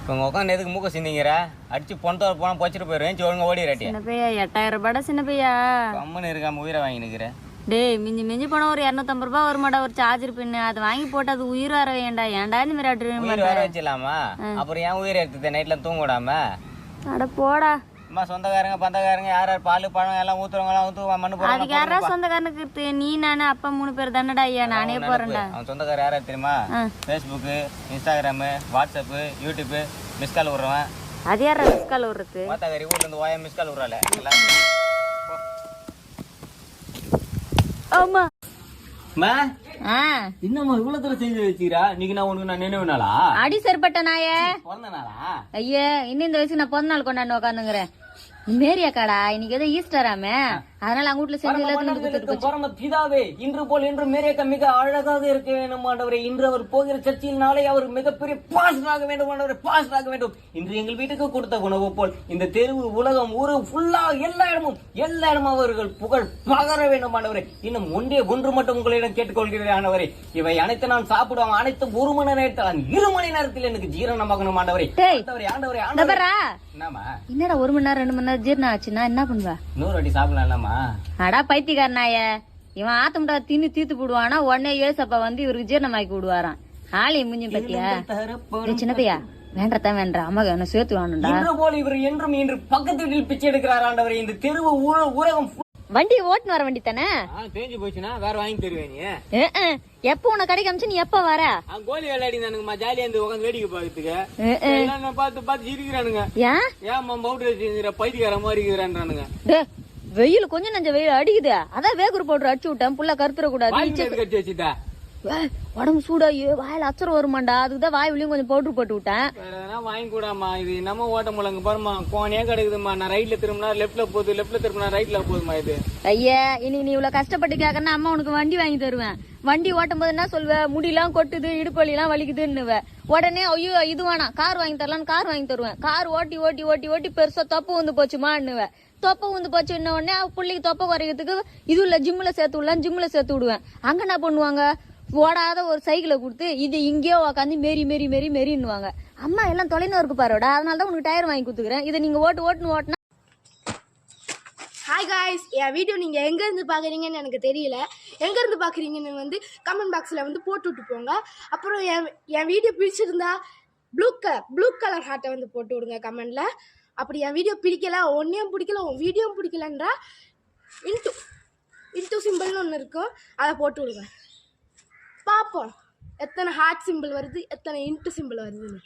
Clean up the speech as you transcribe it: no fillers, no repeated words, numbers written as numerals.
இப்போ உங்கள் உட்காந்து எதுக்கு மூக்க சிந்திங்கிற அடிச்சு பொண்ணு போனால் போச்சுட்டு போயிடுவேன் ஒழுங்கு ஓடிடுறாட்டி. சின்ன பையா 8000 ரூபாடா சின்ன பையா. கம்முன்னு இருக்காம உயிரை வாங்கி நிற்கிறேன். டேய் மிஞ்சி மிஞ்சி போனால் ஒரு 250 ரூபா வருமாடா ஒரு சார்ஜர் பின்னு. அதை வாங்கி போட்டு அது உயிர் வர வேண்டா. ஏன்டா இந்த மாதிரி ஆட்டு உயிர் வர வச்சிடலாமா? அப்புறம் ஏன் உயிரை எடுத்துது நைட்டில் தூங்க விடாம? அட போடா. அம்மா சொந்தக்காரங்க பந்தக்காரங்க யார் யார் பால் பழம் எல்லாம் ஊற்றுறவங்களாம் ஊற்று மண்ணு போடுறாங்க. அதுக்கு யாரா சொந்தக்காரனுக்கு நீ நானு அப்பா 3 பேர் தானடா ஐயா. நானே போறேன்டா. அவன் சொந்தக்காரர் யாராவது தெரியுமா? Facebook, Instagram, WhatsApp, YouTube, missed call விடுறவன். அது யாரா மிஸ்கால் விடுறது? மாத்தாக்காரி வீட்டுல இருந்து ஓயா மிஸ்கால் விடுறாள். ஆமா இன்னும் இவ்வளவு தூரம் செஞ்சு வச்சுக்கிறா. இன்னைக்கு நான் உனக்கு நான் நினைவு நாளா? அடி சரிப்பட்ட நாயே பிறந்த நாளா? ஐயா இன்னும் இந்த வயசுக்கு நான் பிறந்த நாள் கொண்டாந்து உட்காந்துங்கிறேன். மேரியாக்காடா இன்னைக்கு ஏதோ ஈஸ்டராமே, அதனால அவங்க வீட்டுல செஞ்சு பிதாவே இன்று போல் இன்று மேரியாக்கா மிக அழகாக இருக்க வேண்டும் ஆண்டவரே. இன்று அவர் போகிற சர்ச்சையில் நாளை அவர் மிகப்பெரிய பாஸ்டராக வேண்டும் ஆண்டவரே, பாஸ்டராக வேண்டும். இன்று எங்கள் வீட்டுக்கு கொடுத்த உணவு போல் இந்த தெருவு உலகம் ஊரு ஃபுல்லா எல்லா இடமும் அவர்கள் புகழ் பகர வேண்டும் ஆண்டவரே. இன்னும் ஒன்று மட்டும் உங்களிடம் கேட்டுக்கொள்கிறேன் ஆண்டவரே. இவை அனைத்து நான் சாப்பிடுவோம் அனைத்தும் 1 மணி நேரத்தில் 2 மணி நேரத்தில் எனக்கு ஜீரணமாகணும் ஆண்டவரே. ஆண்டவரே என்னடா 1 மணி நேரம் 2 மணி நேரம் ஜீரணம் ஆச்சுன்னா என்ன பண்ணுவா? 100 வாட்டி சாப்பிடலாமா? அடா பைத்தியக்காரனாய, இவன் ஆத்தம்டா தின்னு தீத்து போடுவானா உடனே ஏசப்பா வந்து இவருக்கு ஜீரணமாக்கி விடுவாராம். ஆளைய முஞ்சி பத்தியா? சின்ன பையா வேண்டத்தான் வேண்டா அம்மா என்ன சேர்த்து வாணும்டா. இன்று போல் இவர் என்றும் இன்று பக்கத்து வீட்டில் பிச்சை எடுக்கிறார் ஆண்டவரே. இந்த தெருவு ஊரகம் வண்டி ஓட்டுன்னு வர வண்டி தானே தேஞ்சு போச்சுன்னா வேற வாங்கி தருவேன். எப்ப உன கடைக்கு அமிச்சு நீ எப்ப வர? கோலி விளையாடி தானுங்கம்மா ஜாலியா இருந்து உட்காந்து வேடிக்கை பாக்கிறதுக்கு பார்த்து சிரிக்கிறானுங்க. ஏன் பவுடர் வச்சுங்கிற பைத்தியக்கார மாதிரி இருக்கிறான்றானுங்க. வெயில் கொஞ்சம் நஞ்ச வெயில் அடிக்குது, அதான் வேகுரு பவுடர் அடிச்சு விட்டேன். புள்ள கருத்துற கூடாது கட்டி வச்சுட்டா உடம்பு சூடாயி வாயில அச்சரம் வருமாண்டா. அதுக்குதான் வாய் உள்ளயும் கொஞ்சம் பவுடர் போட்டு விட்டேன். வாங்கி கூடாமா, இது நம்ம ஓட்ட முழங்க பாருமா கோனே கிடைக்குதுமா. நான் ரைட்ல திரும்பினா லெப்ட்ல போகுது, லெப்ட்ல திரும்பினா ரைட்ல போகுதுமா. இது ஐயா இன்னைக்கு நீ இவ்வளவு கஷ்டப்பட்டு கேக்கன்னா அம்மா உனக்கு வண்டி வாங்கி தருவேன். வண்டி ஓட்டும் போது என்ன சொல்வ? முடியெல்லாம் கொட்டுது, இடுப்பலி எல்லாம் வலிக்குதுன்னு உடனே ஐயோ இது வேணாம் கார் வாங்கி தரலான்னு கார் வாங்கி தருவேன். கார் ஓட்டி ஓட்டி ஓட்டி ஓட்டி பெருசா தொப்ப வந்து போச்சுமான்னுவ. தொப்ப வந்து போச்சு உடனே பிள்ளைக்கு தொப்ப குறைக்கிறதுக்கு இது இல்ல ஜிம்ல சேர்த்து விடலாம், ஜிம்ல சேர்த்து விடுவேன். அங்க என்ன பண்ணுவாங்க? ஓடாத ஒரு சைக்கிளை கொடுத்து இது இங்கேயோ உக்காந்து மேரி மேரி மேரி மேரின்னுவாங்க. அம்மா எல்லாம் தொலைன்னு இருக்கு பாரோட, அதனாலதான் உனக்கு டயர் வாங்கி கொடுத்துக்கிறேன். இதை நீங்க ஓட்டுனா. ஹாய் காய்ஸ், என் வீடியோ நீங்கள் எங்கேருந்து பார்க்குறீங்கன்னு எனக்கு தெரியல. எங்கேருந்து பார்க்குறீங்கன்னு வந்து கமெண்ட் பாக்ஸில் வந்து போட்டு விட்டு போங்க. அப்புறம் என் வீடியோ பிடிச்சிருந்தா ப்ளூ கலர் ஹார்ட்டை வந்து போட்டு விடுங்க கமெண்டில். அப்படி என் வீடியோ பிடிக்கல, ஒன்றையும் பிடிக்கல, உன் வீடியோவும் பிடிக்கலன்றா இன்ட்டு சிம்பிள்னு ஒன்று இருக்கும், அதை போட்டு விடுங்க. பார்ப்போம் எத்தனை ஹார்ட் சிம்பிள் வருது, எத்தனை இன்ட்டு சிம்பிள் வருதுன்னு.